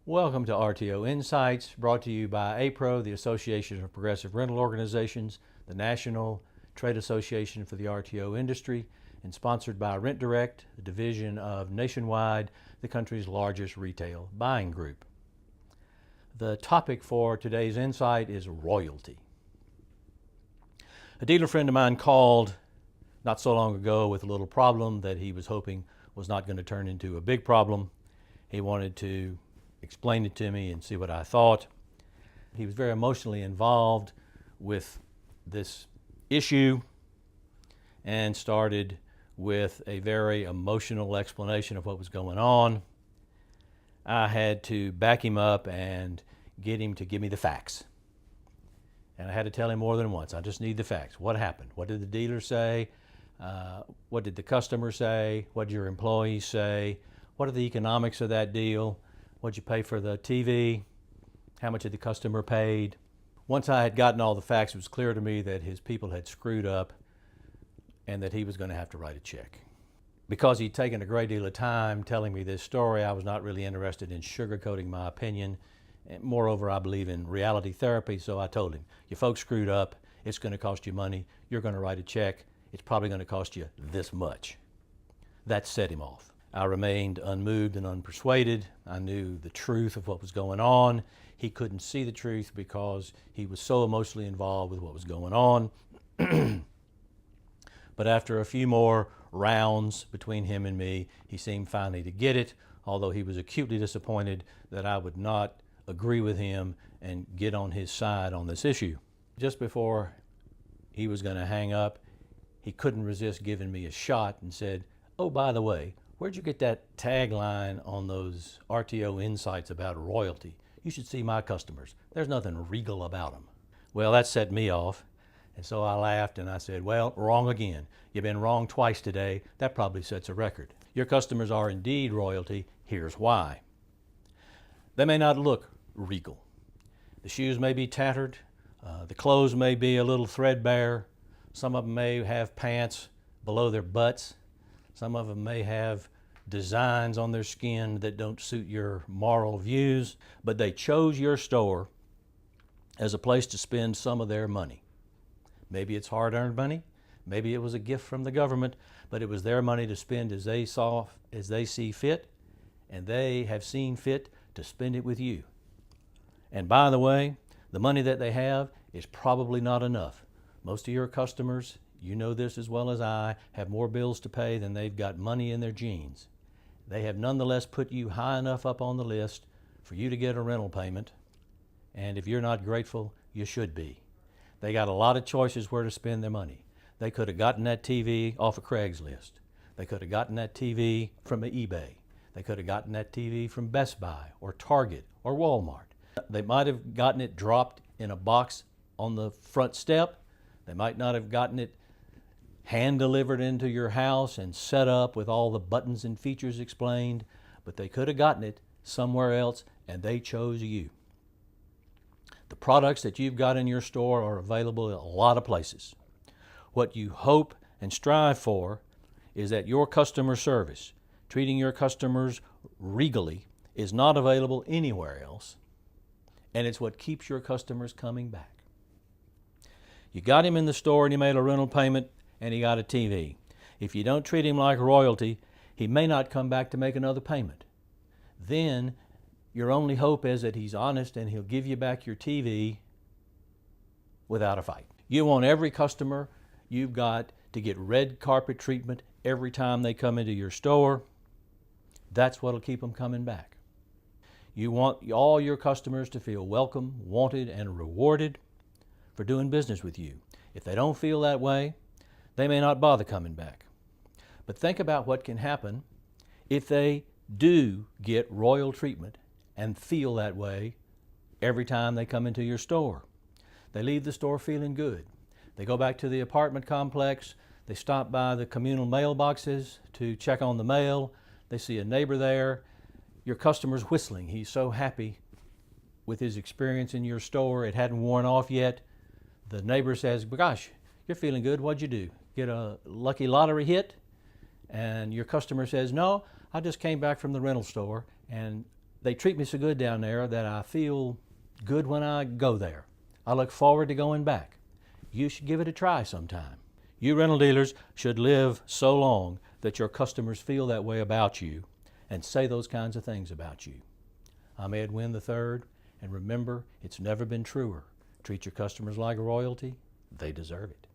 Welcome to RTO Insights, brought to you by APRO, the Association of Progressive Rental Organizations, the National Trade Association for the RTO industry, and sponsored by Rent Direct, a division of Nationwide, the country's largest retail buying group. The topic for today's insight is royalty. A dealer friend of mine called not so long ago with a little problem that he was hoping was not going to turn into a big problem. He wanted to explain it to me and see what I thought. He was very emotionally involved with this issue and started with a very emotional explanation of what was going on. I had to back him up and get him to give me the facts. And I had to tell him more than once, I just need the facts. What happened? What did the dealer say? What did the customer say? What did your employees say? What are the economics of that deal? What'd you pay for the TV? How much had the customer paid? Once I had gotten all the facts, it was clear to me that his people had screwed up and that he was going to have to write a check. Because he'd taken a great deal of time telling me this story, I was not really interested in sugarcoating my opinion. And moreover, I believe in reality therapy, so I told him, you folks screwed up, it's going to cost you money, you're going to write a check, it's probably going to cost you this much. That set him off. I remained unmoved and unpersuaded. I knew the truth of what was going on. He couldn't see the truth because he was so emotionally involved with what was going on. But after a few more rounds between him and me, he seemed finally to get it, although he was acutely disappointed that I would not agree with him and get on his side on this issue. Just before he was going to hang up, he couldn't resist giving me a shot and said, "Oh, by the way, where'd you get that tagline on those RTO Insights about royalty? You should see my customers. There's nothing regal about them." Well, that set me off. And so I laughed and I said, well, wrong again. You've been wrong twice today. That probably sets a record. Your customers are indeed royalty. Here's why. They may not look regal. The shoes may be tattered. The clothes may be a little threadbare. Some of them may have pants below their butts. Some of them may have designs on their skin that don't suit your moral views, but they chose your store as a place to spend some of their money. Maybe it's hard-earned money, maybe it was a gift from the government, but it was their money to spend as they see fit, and they have seen fit to spend it with you. And by the way, the money that they have is probably not enough. Most of your customers, you know this as well as I, have more bills to pay than they've got money in their jeans. They have nonetheless put you high enough up on the list for you to get a rental payment, and if you're not grateful, you should be. They got a lot of choices where to spend their money. They could have gotten that TV off of Craigslist. They could have gotten that TV from eBay. They could have gotten that TV from Best Buy or Target or Walmart. They might have gotten it dropped in a box on the front step. They might not have gotten it hand delivered into your house and set up with all the buttons and features explained, but they could have gotten it somewhere else and they chose you. The products that you've got in your store are available in a lot of places. What you hope and strive for is that your customer service, treating your customers regally, is not available anywhere else, and it's what keeps your customers coming back. You got him in the store and he made a rental payment and he got a TV. If you don't treat him like royalty, he may not come back to make another payment. Then your only hope is that he's honest and he'll give you back your TV without a fight. You want every customer you've got to get red carpet treatment every time they come into your store. That's what'll keep them coming back. You want all your customers to feel welcome, wanted, and rewarded for doing business with you. If they don't feel that way, they may not bother coming back. But think about what can happen if they do get royal treatment and feel that way every time they come into your store. They leave the store feeling good. They go back to the apartment complex, they stop by the communal mailboxes to check on the mail, they see a neighbor there, your customer's whistling. He's so happy with his experience in your store, it hadn't worn off yet. The neighbor says, gosh, you're feeling good, what'd you do? Get a lucky lottery hit? And your customer says, no, I just came back from the rental store and They treat me so good down there that I feel good when I go there. I look forward to going back. You should give it a try sometime. You rental dealers should live so long that your customers feel that way about you and say those kinds of things about you. I'm Ed Wynn III, and remember, it's never been truer. Treat your customers like royalty. They deserve it.